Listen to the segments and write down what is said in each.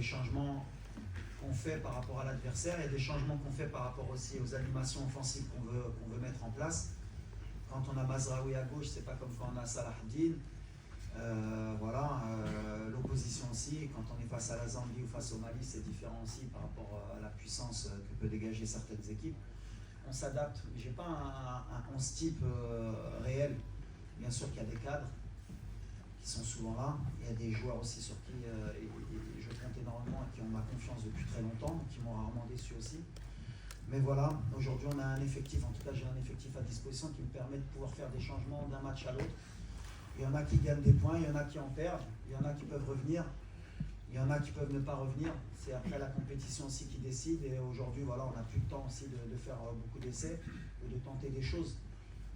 changements qu'on fait par rapport à l'adversaire, il y a des changements qu'on fait par rapport aussi aux animations offensives qu'on veut mettre en place. Quand on a Mazraoui à gauche, c'est pas comme quand on a Salah Din. L'opposition aussi, quand on est face à la Zambie ou face au Mali, c'est différent aussi par rapport à la puissance que peut dégager certaines équipes. On s'adapte. J'ai pas un 11 type réel. Bien sûr qu'il y a des cadres qui sont souvent là. Il y a des joueurs aussi sur qui je compte énormément et qui ont ma confiance depuis très longtemps, qui m'ont rarement déçu aussi. Mais voilà, aujourd'hui on a un effectif, en tout cas j'ai un effectif à disposition qui me permet de pouvoir faire des changements d'un match à l'autre. Il y en a qui gagnent des points, il y en a qui en perdent, il y en a qui peuvent revenir, il y en a qui peuvent ne pas revenir. C'est après la compétition aussi qui décide. Et aujourd'hui, voilà, on n'a plus le temps aussi de faire beaucoup d'essais ou de tenter des choses.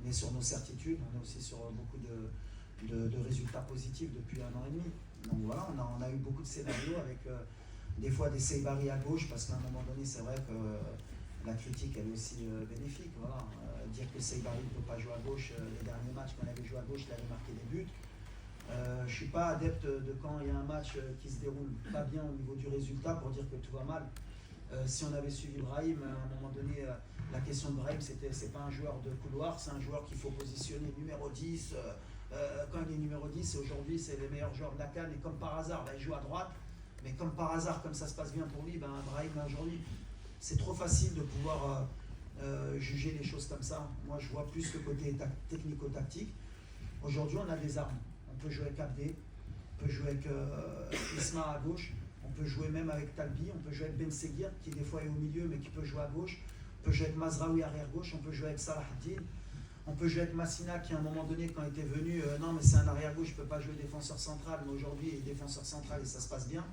On est sur nos certitudes, on est aussi sur beaucoup de résultats positifs depuis 1 an et demi. Donc voilà, on a eu beaucoup de scénarios avec des fois des Seybari à gauche, parce qu'à un moment donné, c'est vrai que la critique, elle est aussi bénéfique. Voilà. Dire que Seybari ne peut pas jouer à gauche, les derniers matchs qu'on avait joué à gauche, il avait marqué des buts. Je ne suis pas adepte de quand il y a un match qui se déroule pas bien au niveau du résultat pour dire que tout va mal. Si on avait suivi Brahim, à un moment donné, la question de Brahim, c'est pas un joueur de couloir, c'est un joueur qu'il faut positionner numéro 10. Quand il est numéro 10, aujourd'hui, c'est les meilleurs joueurs de la CAN. Et comme par hasard, il joue à droite. Mais comme par hasard, comme ça se passe bien pour lui, Brahim, aujourd'hui, c'est trop facile de pouvoir juger les choses comme ça. Moi, je vois plus le côté technico-tactique. Aujourd'hui, on a des armes. On peut jouer avec Abdé, on peut jouer avec Isma à gauche, on peut jouer même avec Talbi, on peut jouer avec Ben Seguir, qui des fois est au milieu, mais qui peut jouer à gauche. On peut jouer avec Mazraoui arrière-gauche, on peut jouer avec Salah Din. On peut jouer avec Massina qui, à un moment donné, quand il était venu, non, mais c'est un arrière-gauche, je ne peux pas jouer défenseur central, mais aujourd'hui, il est défenseur central et ça se passe bien.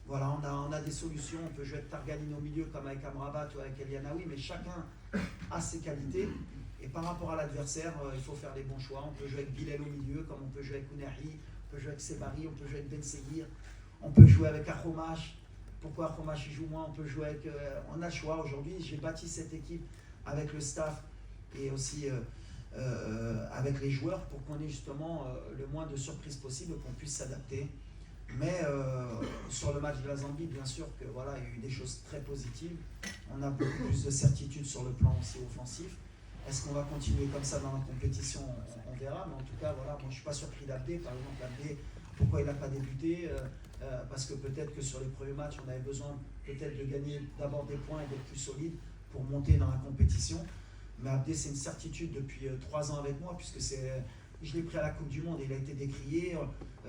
Voilà, on a des solutions. On peut jouer avec Targaline au milieu, comme avec Amrabat ou avec Elianaoui, mais chacun a ses qualités. Et par rapport à l'adversaire, il faut faire les bons choix. On peut jouer avec Bilal au milieu, comme on peut jouer avec Ounahi, on peut jouer avec Sebari, on peut jouer avec Ben Seguir, on peut jouer avec Akhomash. Pourquoi Akhomash il joue moins? On peut jouer avec. On a le choix aujourd'hui. J'ai bâti cette équipe avec le staff et aussi avec les joueurs pour qu'on ait justement le moins de surprises possible, qu'on puisse s'adapter. Mais sur le match de la Zambie, bien sûr que voilà, il y a eu des choses très positives. On a beaucoup plus de certitude sur le plan aussi offensif. Est-ce qu'on va continuer comme ça dans la compétition? On verra. Mais en tout cas, voilà, moi je ne suis pas surpris d'Abdé. Par exemple, Abdé, pourquoi il n'a pas débuté? Parce que peut-être que sur les premiers matchs, on avait besoin peut-être de gagner d'abord des points et d'être plus solide pour monter dans la compétition. Mais Abdé, c'est une certitude depuis 3 ans avec moi, puisque je l'ai pris à la Coupe du Monde et il a été décrié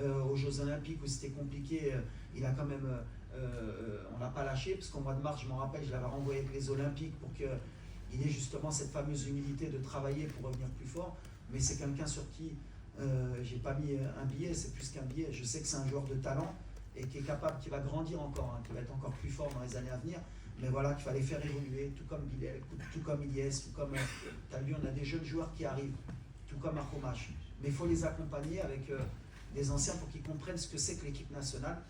aux Jeux Olympiques où c'était compliqué. Il a quand même, on l'a pas lâché, parce qu'au mois de mars, je m'en rappelle, je l'avais renvoyé avec les Olympiques pour qu'il ait justement cette fameuse humilité de travailler pour revenir plus fort. Mais c'est quelqu'un sur qui j'ai pas mis un billet, c'est plus qu'un billet. Je sais que c'est un joueur de talent et qui est capable, qui va grandir encore, qui va être encore plus fort dans les années à venir. Mais voilà, qu'il fallait faire évoluer, tout comme Bilal, tout comme Ilyes, tout comme Talbi, on a des jeunes joueurs qui arrivent, tout comme Akhomash. Mais il faut les accompagner avec des anciens pour qu'ils comprennent ce que c'est que l'équipe nationale,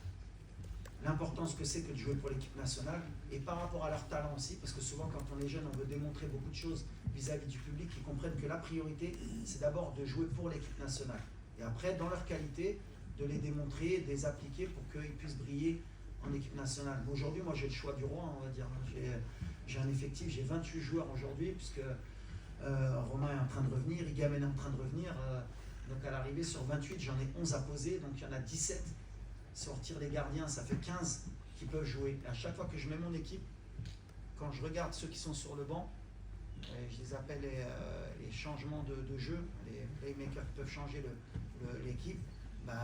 l'importance que c'est que de jouer pour l'équipe nationale, et par rapport à leur talent aussi, parce que souvent quand on est jeune, on veut démontrer beaucoup de choses vis-à-vis du public, qu'ils comprennent que la priorité, c'est d'abord de jouer pour l'équipe nationale. Et après, dans leur qualité, de les démontrer, de les appliquer pour qu'ils puissent briller en équipe nationale. Aujourd'hui, moi j'ai le choix du roi, on va dire. J'ai un effectif, j'ai 28 joueurs aujourd'hui, puisque Romain est en train de revenir, Igamen est en train de revenir. Donc à l'arrivée, sur 28, j'en ai 11 à poser, donc il y en a 17. Si on retire les gardiens, ça fait 15 qui peuvent jouer. Et à chaque fois que je mets mon équipe, quand je regarde ceux qui sont sur le banc, je les appelle les changements de jeu, les playmakers qui peuvent changer l'équipe,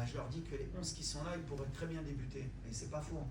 je leur dis que les 11 qui sont là, ils pourraient très bien débuter. Et c'est pas faux.